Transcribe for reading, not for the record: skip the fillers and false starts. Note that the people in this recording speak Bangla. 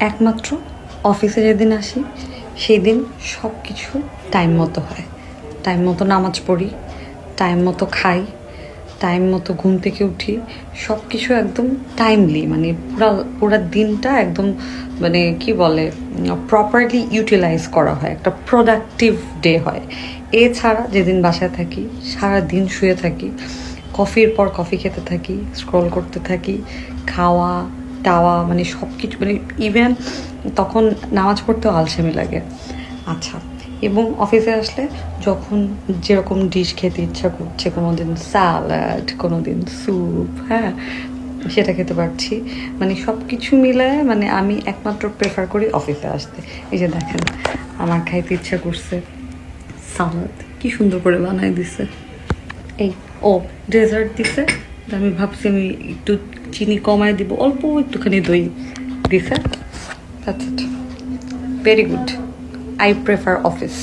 একমাত্র অফিসে যেদিন আসি সেই দিন সব কিছু টাইম মতো হয়। টাইম মতো নামাজ পড়ি, টাইম মতো খাই, টাইম মতো ঘুম থেকে উঠি, সব কিছু একদম টাইমলি, মানে পুরা দিনটা একদম মানে কি বলে প্রপারলি ইউটিলাইজ করা হয়, একটা প্রোডাক্টিভ ডে হয়। এছাড়া যেদিন বাসায় থাকি সারা দিন শুয়ে থাকি, কফির পর কফি খেতে থাকি, স্ক্রল করতে থাকি, খাওয়া টাওয়া মানে সব কিছু, মানে ইভেন তখন নামাজ পড়তেও আলসেমি লাগে। আচ্ছা, এবং অফিসে আসলে যখন যেরকম ডিশ খেতে ইচ্ছা করছে, কোনো দিন স্যালাড, কোনো দিন স্যুপ, হ্যাঁ সেটা খেতে পারছি। মানে সব কিছু মিলায় মানে আমি একমাত্র প্রেফার করি অফিসে আসতে। এই যে দেখেন, আমার খাইতে ইচ্ছা করছে সালাদ, কি সুন্দর করে বানায় দিছে। এই ও ডেজার্ট দিছে, আমি ভাবছি আমি একটু চিনি কমায় দিব, অল্প একটুখানি দই দিছে। Very good, I prefer office.